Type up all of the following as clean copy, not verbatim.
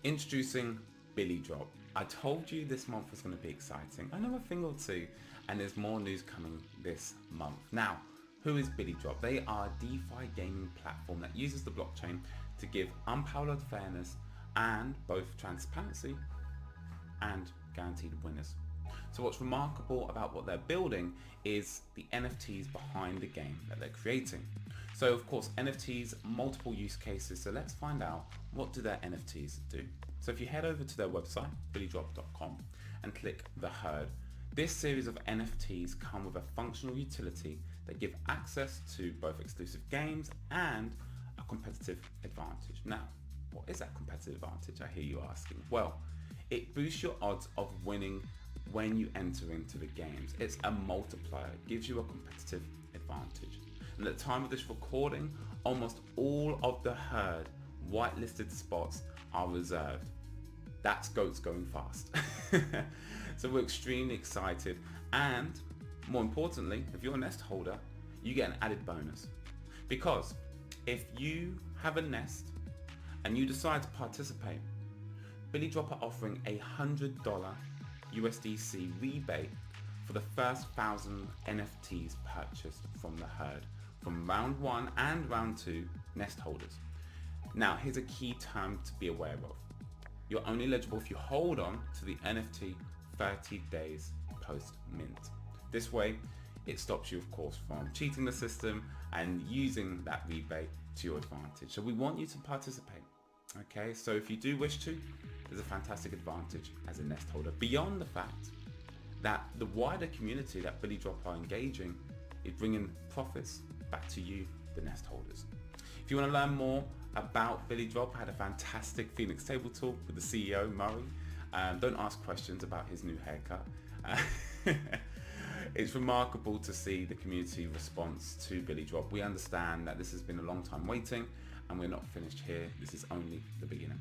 Introducing Billy Drop. I told you this month was going to be exciting. I know a thing or two, and there's more news coming this month. Now, who is Billy Drop? They are a DeFi gaming platform that uses the blockchain to give unparalleled fairness and both transparency and guaranteed winners. So what's remarkable about what they're building is the NFTs behind the game that they're creating. So of course NFTs, multiple use cases, so let's find out what do their NFTs do. So if you head over to their website, billydrop.com, and click the herd, this series of NFTs come with a functional utility that give access to both exclusive games and a competitive advantage. Now, what is that competitive advantage, I hear you asking? Well, it boosts your odds of winning when you enter into the games. It's a multiplier, it gives you a competitive advantage. And at the time of this recording, almost all of the herd whitelisted spots are reserved. That's goats going fast. So we're extremely excited, and more importantly, if you're a nest holder, you get an added bonus. Because if you have a nest and you decide to participate, Billy Drop are offering $100 USDC rebate for the first 1,000 NFTs purchased from the herd, from round 1 and round 2 nest holders. Now, here's a key term to be aware of. You're only eligible if you hold on to the NFT 30 days post mint. This way, it stops you, of course, from cheating the system and using that rebate to your advantage. So we want you to participate. Okay, so if you do wish to, there's a fantastic advantage as a nest holder. Beyond the fact that the wider community that Billy Drop are engaging is bringing profits back to you, the nest holders. If you want to learn more about Billy Drop, I had a fantastic Phoenix table talk with the CEO, Murray. Don't ask questions about his new haircut. It's remarkable to see the community response to Billy Drop. We understand that this has been a long time waiting, and we're not finished here. This is only the beginning.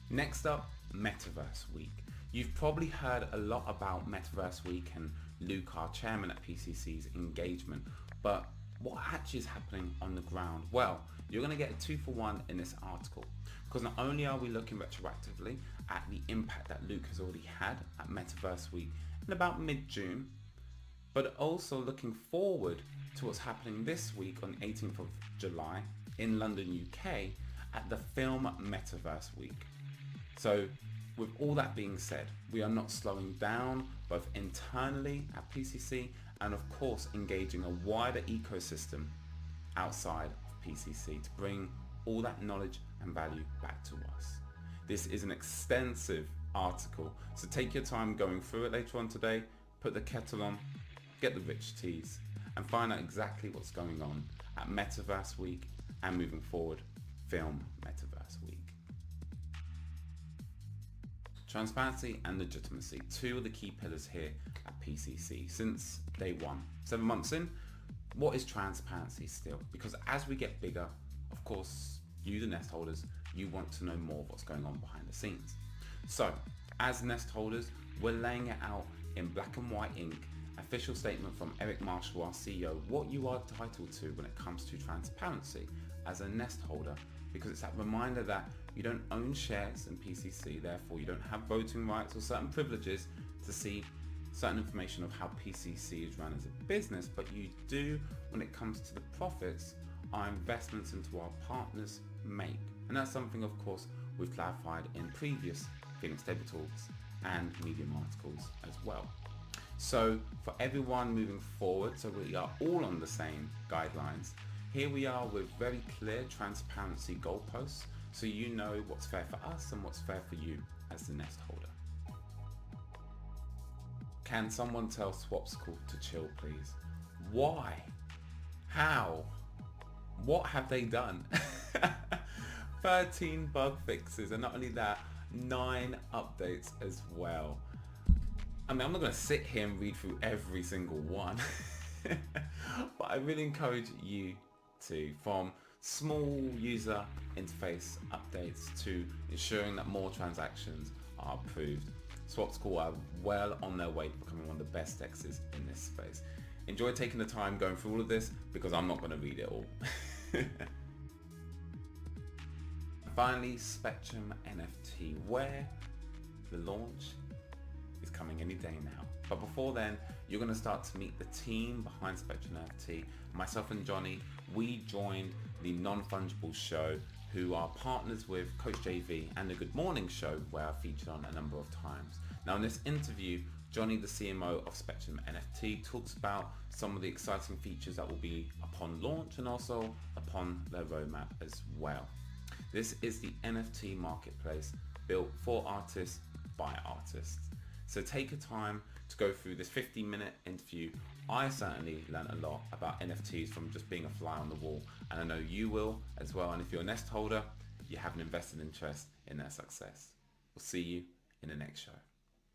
Next up, Metaverse Week. You've probably heard a lot about Metaverse Week and Luke, our chairman at PCC's engagement, but what actually is happening on the ground? Well, you're going to get a 2-for-1 in this article, because not only are we looking retroactively at the impact that Luke has already had at Metaverse Week in about mid-June, but also looking forward to what's happening this week on 18th of July in London, UK at the Film Metaverse Week. So with all that being said, we are not slowing down, both internally at PCC and of course engaging a wider ecosystem outside of PCC to bring all that knowledge and value back to us. This is an extensive article, so take your time going through it later on today, put the kettle on, get the rich teas, and find out exactly what's going on at Metaverse Week and moving forward, Film Metaverse Week. Transparency and legitimacy, two of the key pillars here at PCC since day one. 7 months in, what is transparency still? Because as we get bigger, of course, you the nest holders, you want to know more of what's going on behind the scenes. So as nest holders, we're laying it out in black and white ink, official statement from Eric Marshall, our CEO, what you are entitled to when it comes to transparency as a nest holder, because it's that reminder that you don't own shares in PCC, therefore you don't have voting rights or certain privileges to see certain information of how PCC is run as a business, but you do when it comes to the profits our investments into our partners make. And that's something, of course, we've clarified in previous Phoenix Table Talks and Medium articles as well. So for everyone moving forward, so we are all on the same guidelines, here we are with very clear transparency goalposts, so you know what's fair for us and what's fair for you as the nest holder. Can someone tell Swapsicle to chill, please? Why? How? What have they done? 13 bug fixes, and not only that, 9 updates as well. I mean, I'm not going to sit here and read through every single one, but I really encourage you to, from small user interface updates to ensuring that more transactions are approved. Swapsicle are well on their way to becoming one of the best DEXs in this space. Enjoy taking the time going through all of this, because I'm not going to read it all. finally, Spectrum NFT, where the launch is coming any day now. But before then, you're going to start to meet the team behind Spectrum NFT. Myself and Johnny, we joined the Non-Fungible show, who are partners with Coach JV and the Good Morning show, where I featured on a number of times. Now in this interview, Johnny, the CMO of Spectrum NFT, talks about some of the exciting features that will be upon launch and also upon their roadmap as well. This is the NFT marketplace built for artists by artists. So take a time to go through this 15-minute interview. I certainly learned a lot about NFTs from just being a fly on the wall, and I know you will as well. And if you're a nest holder, you have an invested interest in their success. We'll see you in the next show.